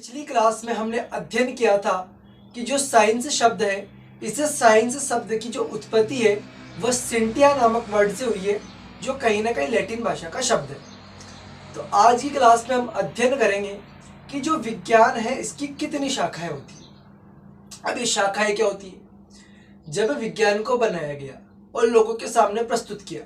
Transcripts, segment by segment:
पिछली क्लास में हमने अध्ययन किया था कि जो साइंस शब्द है, इस साइंस शब्द की जो उत्पत्ति है वह सिंटिया नामक वर्ड से हुई है, जो कहीं ना कहीं लैटिन भाषा का शब्द है। तो आज की क्लास में हम अध्ययन करेंगे कि जो विज्ञान है इसकी कितनी शाखाएं होती है। अब ये शाखाएं क्या होती है? जब विज्ञान को बनाया गया और लोगों के सामने प्रस्तुत किया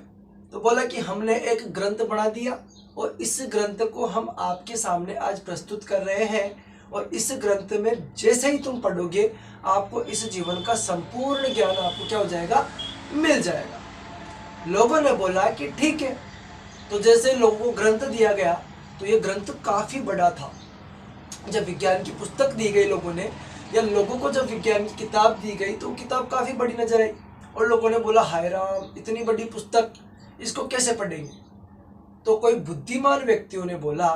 तो बोला कि हमने एक ग्रंथ बना दिया और इस ग्रंथ को हम आपके सामने आज प्रस्तुत कर रहे हैं, और इस ग्रंथ में जैसे ही तुम पढ़ोगे आपको इस जीवन का संपूर्ण ज्ञान आपको क्या हो जाएगा, मिल जाएगा। लोगों ने बोला कि ठीक है। तो जैसे लोगों को ग्रंथ दिया गया तो ये ग्रंथ काफी बड़ा था। जब विज्ञान की पुस्तक दी गई लोगों ने, या लोगों को जब विज्ञान की किताब दी गई तो किताब काफी बड़ी नजर आई और लोगों ने बोला हाय राम, इतनी बड़ी पुस्तक, इसको कैसे पढ़ेंगे। तो कोई बुद्धिमान व्यक्तियों ने बोला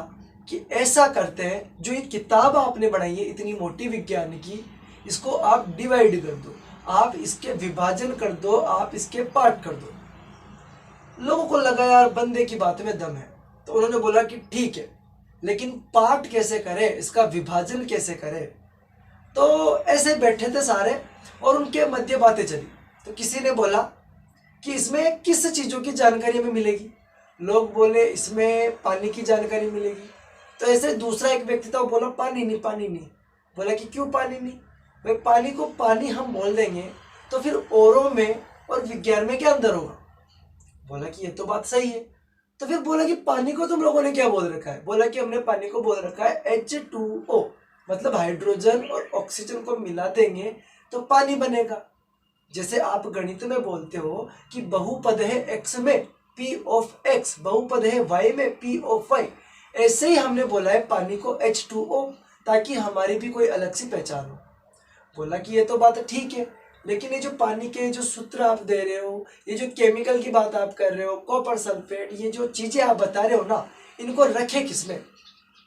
कि ऐसा करते हैं, जो ये किताब आपने बनाई है इतनी मोटी विज्ञान की, इसको आप डिवाइड कर दो, आप इसके विभाजन कर दो, आप इसके पार्ट कर दो। लोगों को लगा यार बंदे की बात में दम है, तो उन्होंने बोला कि ठीक है, लेकिन पार्ट कैसे करें, इसका विभाजन कैसे करें। तो ऐसे बैठे थे सारे और उनके मध्य बातें चली। तो किसी ने बोला कि इसमें किस चीज़ों की जानकारी हमें मिलेगी। लोग बोले इसमें पानी की जानकारी मिलेगी। तो ऐसे दूसरा एक व्यक्ति था, वो बोला पानी नहीं, पानी नहीं। बोला कि क्यों पानी नहीं? भाई पानी को पानी हम बोल देंगे तो फिर औरों में और विज्ञान में क्या अंतर होगा। बोला कि ये तो बात सही है। तो फिर बोला कि पानी को तुम लोगों ने क्या बोल रखा है? बोला कि हमने पानी को बोल रखा है H2O, मतलब हाइड्रोजन और ऑक्सीजन को मिला देंगे तो पानी बनेगा। जैसे आप गणित में बोलते हो कि बहुपद है x में P ऑफ x, बहुपद है y में P ऑफ y, ऐसे ही हमने बोला है पानी को H2O, ताकि हमारी भी कोई अलग सी पहचान हो। बोला कि ये तो बात ठीक है, लेकिन ये जो पानी के जो सूत्र आप दे रहे हो, ये जो केमिकल की बात आप कर रहे हो, कॉपर सल्फेट, ये जो चीजें आप बता रहे हो ना, इनको रखे किसमें?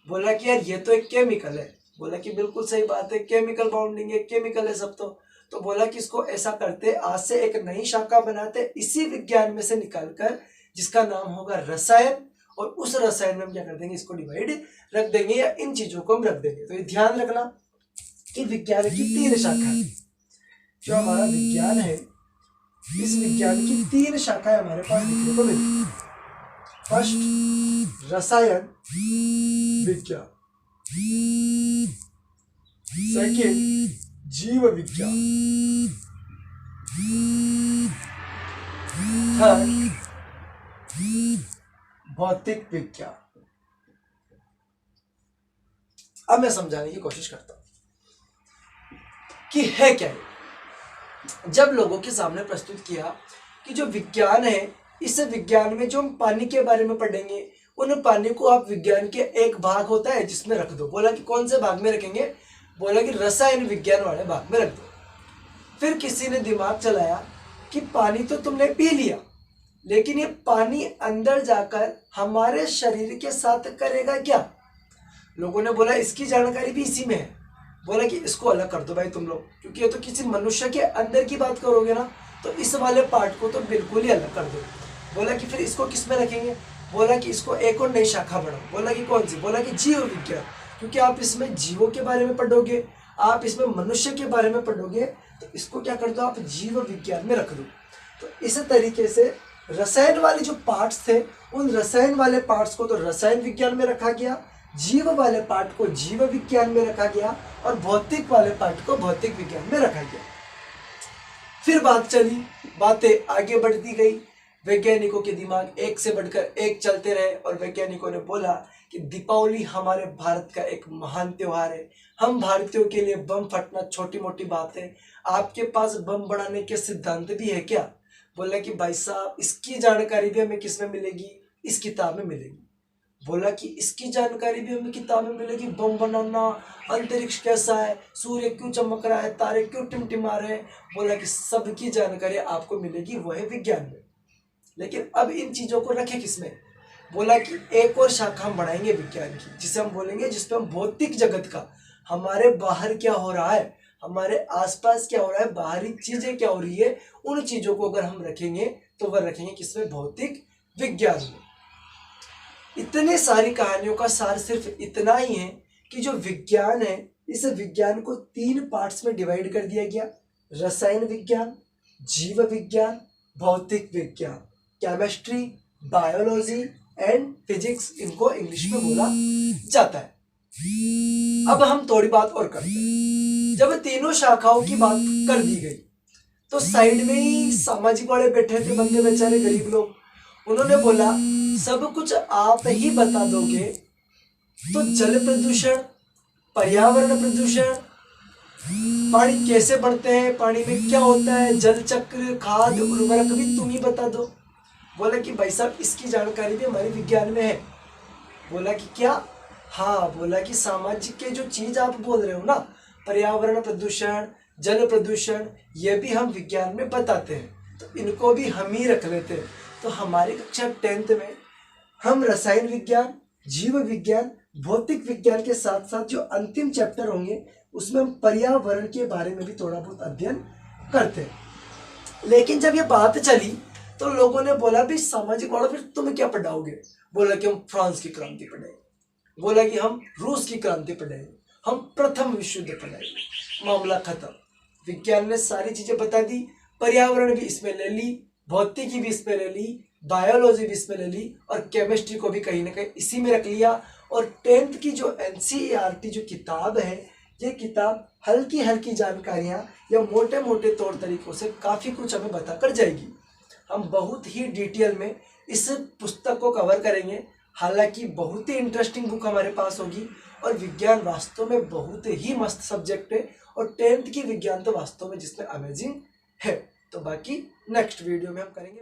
बोला कि यार ये तो एक केमिकल है। बोला कि बिल्कुल सही बात है, केमिकल बाउंडिंग है, केमिकल है सब। तो बोला कि इसको ऐसा करते, आज से एक नई शाखा बनाते इसी विज्ञान में से निकालकर, जिसका नाम होगा रसायन, और उस रसायन में हम क्या कर देंगे, इसको डिवाइड रख देंगे, या इन चीजों को हम रख देंगे। तो ये ध्यान रखना कि विज्ञान की 3 शाखाएं, जो हमारा विज्ञान है, इस विज्ञान की 3 शाखाएं हमारे पास देखने को मिलती है। फर्स्ट रसायन विज्ञान, सेकेंड जीव विज्ञान, थर्ड भौतिक विज्ञान। अब मैं समझाने की कोशिश करता हूं कि है क्या ये। जब लोगों के सामने प्रस्तुत किया कि जो विज्ञान है, इस विज्ञान में जो हम पानी के बारे में पढ़ेंगे, उन पानी को आप विज्ञान के एक भाग होता है जिसमें रख दो। बोला कि कौन से भाग में रखेंगे? बोला कि रसायन विज्ञान वाले भाग में रख दो। फिर किसी ने दिमाग चलाया कि पानी तो तुमने पी लिया, लेकिन ये पानी अंदर जाकर हमारे शरीर के साथ करेगा क्या? लोगों ने बोला इसकी जानकारी भी इसी में है। बोला कि इसको अलग कर दो भाई तुम लोग, क्योंकि ये तो किसी मनुष्य के अंदर की बात करोगे ना, तो इस वाले पार्ट को तो बिल्कुल ही अलग कर दो। बोला कि फिर इसको किस में रखेंगे? बोला कि इसको एक और नई शाखा बढ़ाओ। बोला कि कौन सी? बोला कि जीव विज्ञान, क्योंकि आप इसमें जीवों के बारे में पढ़ोगे, आप इसमें मनुष्य के बारे में पढ़ोगे, तो इसको क्या कर दो, आप जीव विज्ञान में रख दो। तो इस तरीके से रसायन वाले जो पार्ट्स थे, उन रसायन वाले पार्ट्स को तो रसायन विज्ञान में रखा गया, जीव वाले पार्ट को जीव विज्ञान में रखा गया, और भौतिक वाले पार्ट को भौतिक विज्ञान में रखा गया। फिर बात चली, बातें आगे बढ़ती गई, वैज्ञानिकों के दिमाग एक से बढ़कर एक चलते रहे, और वैज्ञानिकों ने बोला कि दीपावली हमारे भारत का एक महान त्योहार है, हम भारतीयों के लिए बम फटना छोटी मोटी बात है, आपके पास बम बनाने के सिद्धांत भी है क्या? बोला कि भाई साहब इसकी जानकारी भी हमें किस में मिलेगी? इस किताब में मिलेगी। बोला कि इसकी जानकारी भी हमें किताब में मिलेगी, बम बनाना, अंतरिक्ष कैसा है, सूर्य क्यों चमक रहा है, तारे क्यों टिमटिमा रहे हैं। बोला कि सबकी जानकारी आपको मिलेगी, वह है विज्ञान में। लेकिन अब इन चीजों को रखे किसमें? बोला कि एक और शाखा हम बढ़ाएंगे विज्ञान की, जिसे हम बोलेंगे, जिसपे हम भौतिक जगत का, हमारे बाहर क्या हो रहा है, हमारे आसपास क्या हो रहा है, बाहरी चीजें क्या हो रही है, उन चीजों को अगर हम रखेंगे तो वह रखेंगे किसमें? भौतिक विज्ञान में। इतने सारी कहानियों का सार सिर्फ इतना ही है कि जो विज्ञान है इस विज्ञान को 3 पार्ट्स में डिवाइड कर दिया गया। रसायन विज्ञान, जीव विज्ञान, भौतिक विज्ञान, केमिस्ट्री, बायोलॉजी एंड फिजिक्स इनको इंग्लिश में बोला जाता है। अब हम थोड़ी बात और करते हैं। जब तीनों शाखाओं की बात कर दी गई तो साइड में ही सामाजिक वाले बैठे थे, बंदे बेचारे गरीब लोग। उन्होंने बोला सब कुछ आप ही बता दोगे तो जल प्रदूषण, पर्यावरण प्रदूषण, पानी कैसे बढ़ते हैं, पानी में क्या होता है, जल चक्र, खाद, उर्वरक भी तुम ही बता दो। बोला कि भाई साहब इसकी जानकारी भी हमारे विज्ञान में है। बोला कि क्या? हाँ। बोला कि सामाजिक के जो चीज आप बोल रहे हो ना, पर्यावरण प्रदूषण, जल प्रदूषण, ये भी हम विज्ञान में बताते हैं, तो इनको भी हम ही रख लेते हैं। तो हमारी कक्षा 10th में हम रसायन विज्ञान, जीव विज्ञान, भौतिक विज्ञान के साथ साथ जो अंतिम चैप्टर होंगे उसमें हम पर्यावरण के बारे में भी थोड़ा बहुत अध्ययन करते हैं। लेकिन जब ये बात चली तो लोगों ने बोला भी सामाजिक वाला फिर तुम्हें क्या पढ़ाओगे? बोला कि हम फ्रांस की क्रांति पढ़ाएंगे, बोला कि हम रूस की क्रांति पढ़ाएंगे, हम प्रथम विश्व युद्ध पढ़ाएंगे। मामला खत्म। विज्ञान ने सारी चीजें बता दी, पर्यावरण भी इसमें ले ली, भौतिकी भी इसमें ले ली, बायोलॉजी भी इसमें ले ली और केमिस्ट्री को भी कहीं ना कहीं इसी में रख लिया। और 10th की जो NCERT जो किताब है, ये किताब हल्की हल्की जानकारियां या मोटे मोटे तौर तरीकों से काफ़ी कुछ हमें बताकर जाएगी। हम बहुत ही डिटेल में इस पुस्तक को कवर करेंगे। हालांकि बहुत ही इंटरेस्टिंग बुक हमारे पास होगी और विज्ञान वास्तव में बहुत ही मस्त सब्जेक्ट है और 10th की विज्ञान तो वास्तव में जिसमें अमेजिंग है। तो बाकी नेक्स्ट वीडियो में हम करेंगे।